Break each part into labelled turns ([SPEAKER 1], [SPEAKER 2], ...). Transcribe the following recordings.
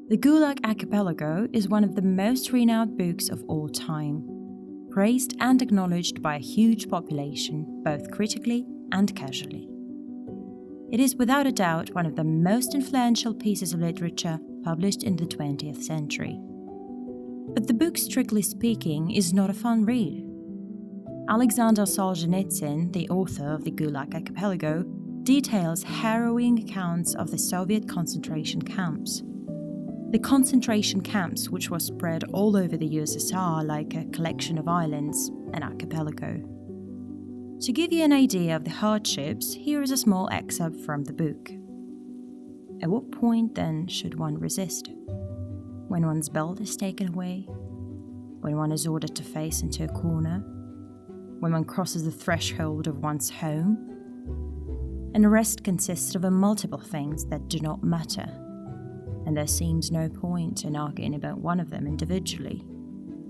[SPEAKER 1] The Gulag Archipelago is one of the most renowned books of all time, praised and acknowledged by a huge population, both critically and casually. It is without a doubt one of the most influential pieces of literature published in the 20th century. But the book, strictly speaking, is not a fun read. Aleksandr Solzhenitsyn, the author of the Gulag Archipelago, details harrowing accounts of the Soviet concentration camps. The concentration camps, which were spread all over the USSR like a collection of islands, an archipelago. To give you an idea of the hardships, here is a small excerpt from the book. At what point then should one resist? When one's belt is taken away? When one is ordered to face into a corner? When one crosses the threshold of one's home? An arrest consists of multiple things that do not matter, and there seems no point in arguing about one of them individually.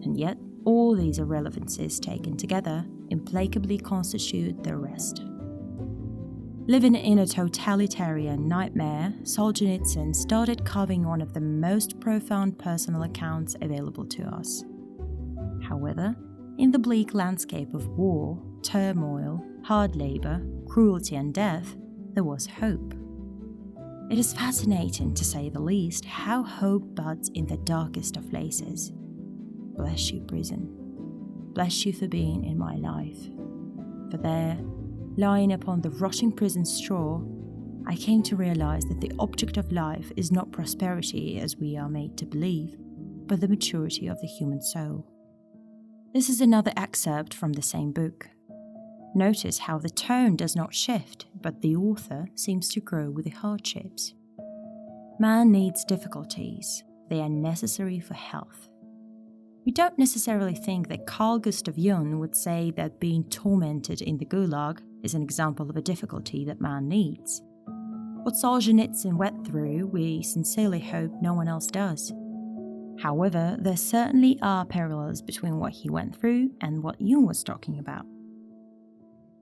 [SPEAKER 1] And yet, all these irrelevancies taken together implacably constitute the rest. Living in a totalitarian nightmare, Solzhenitsyn started carving one of the most profound personal accounts available to us. However, in the bleak landscape of war, turmoil, hard labor, cruelty and death, there was hope. It is fascinating, to say the least, how hope buds in the darkest of places. Bless you, prison. Bless you for being in my life. For there, lying upon the rotting prison straw, I came to realize that the object of life is not prosperity as we are made to believe, but the maturity of the human soul. This is another excerpt from the same book. Notice how the tone does not shift, but the author seems to grow with the hardships. Man needs difficulties. They are necessary for health. We don't necessarily think that Carl Gustav Jung would say that being tormented in the Gulag is an example of a difficulty that man needs. What Solzhenitsyn went through, we sincerely hope no one else does. However, there certainly are parallels between what he went through and what Jung was talking about.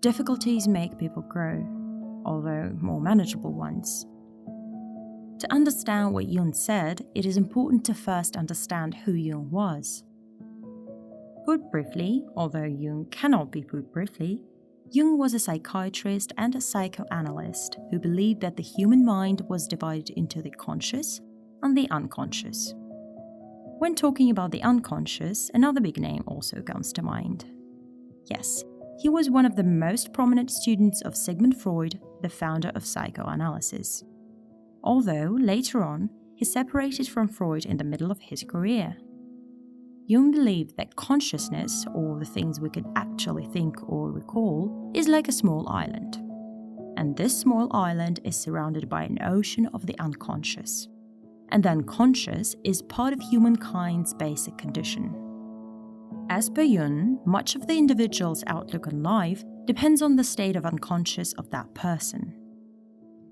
[SPEAKER 1] Difficulties make people grow, although more manageable ones. To understand what Jung said, it is important to first understand who Jung was. Put briefly, although Jung cannot be put briefly, Jung was a psychiatrist and a psychoanalyst who believed that the human mind was divided into the conscious and the unconscious. When talking about the unconscious, another big name also comes to mind. Yes, he was one of the most prominent students of Sigmund Freud, the founder of psychoanalysis. Although, later on, he separated from Freud in the middle of his career. Jung believed that consciousness, or the things we could actually think or recall, is like a small island. And this small island is surrounded by an ocean of the unconscious. And the unconscious is part of humankind's basic condition. As per Jung, much of the individual's outlook on life depends on the state of unconscious of that person.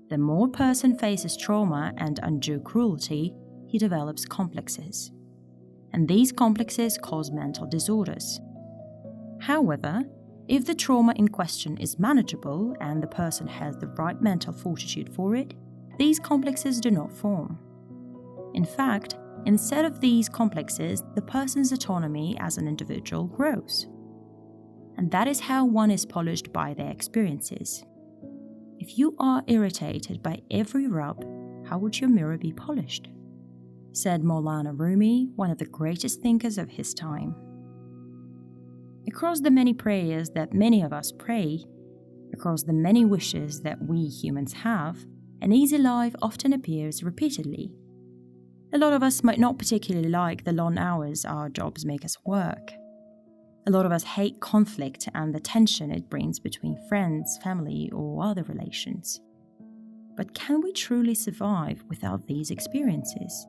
[SPEAKER 1] The more a person faces trauma and undue cruelty, he develops complexes. And these complexes cause mental disorders. However, if the trauma in question is manageable and the person has the right mental fortitude for it, these complexes do not form. In fact, instead of these complexes, the person's autonomy as an individual grows. And that is how one is polished by their experiences. If you are irritated by every rub, how would your mirror be polished? Said Maulana Rumi, one of the greatest thinkers of his time. Across the many prayers that many of us pray, across the many wishes that we humans have, an easy life often appears repeatedly. A lot of us might not particularly like the long hours our jobs make us work. A lot of us hate conflict and the tension it brings between friends, family, or other relations. But can we truly survive without these experiences?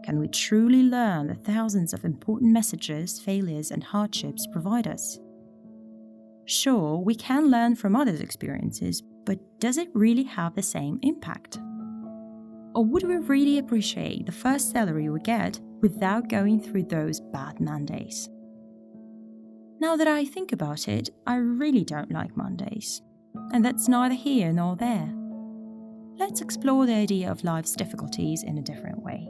[SPEAKER 1] Can we truly learn the thousands of important messages, failures, and hardships provide us? Sure, we can learn from others' experiences, but does it really have the same impact? Or would we really appreciate the first salary we get without going through those bad Mondays? Now that I think about it, I really don't like Mondays. And that's neither here nor there. Let's explore the idea of life's difficulties in a different way.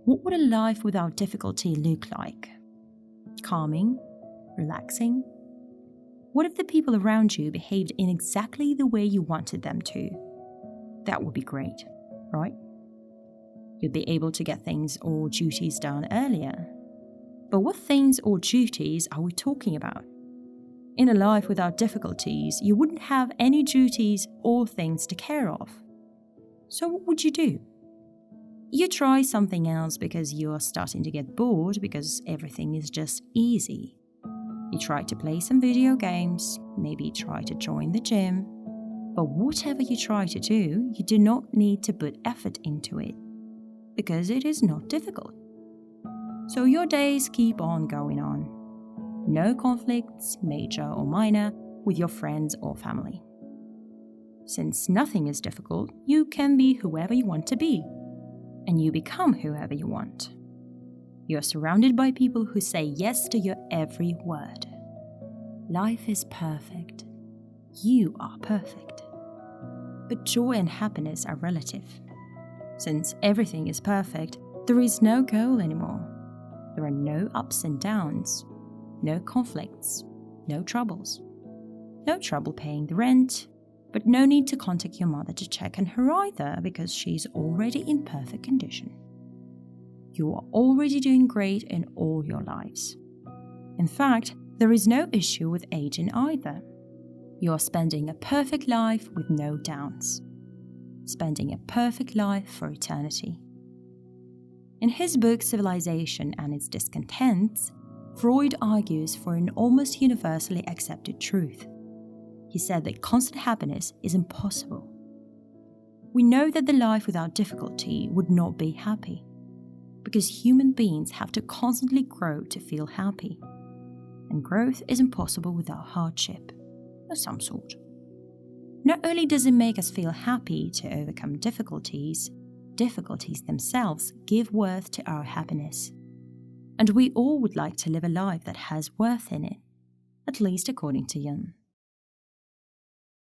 [SPEAKER 1] What would a life without difficulty look like? Calming? Relaxing? What if the people around you behaved in exactly the way you wanted them to? That would be great, right? You'd be able to get things or duties done earlier. But what things or duties are we talking about? In a life without difficulties, you wouldn't have any duties or things to care of. So what would you do? You try something else because you're starting to get bored because everything is just easy. You try to play some video games, maybe try to join the gym. But whatever you try to do, you do not need to put effort into it because it is not difficult. So your days keep on going on. No conflicts, major or minor, with your friends or family. Since nothing is difficult, you can be whoever you want to be, and you become whoever you want. You're surrounded by people who say yes to your every word. Life is perfect. You are perfect. But joy and happiness are relative. Since everything is perfect, there is no goal anymore. There are no ups and downs, no conflicts, no troubles. No trouble paying the rent, but no need to contact your mother to check on her either because she's already in perfect condition. You are already doing great in all your lives. In fact, there is no issue with aging either. You are spending a perfect life with no downs. Spending a perfect life for eternity. In his book Civilization and Its Discontents, Freud argues for an almost universally accepted truth. He said that constant happiness is impossible. We know that the life without difficulty would not be happy, because human beings have to constantly grow to feel happy. And growth is impossible without hardship of some sort. Not only does it make us feel happy to overcome difficulties, difficulties themselves give worth to our happiness. And we all would like to live a life that has worth in it, at least according to Jung.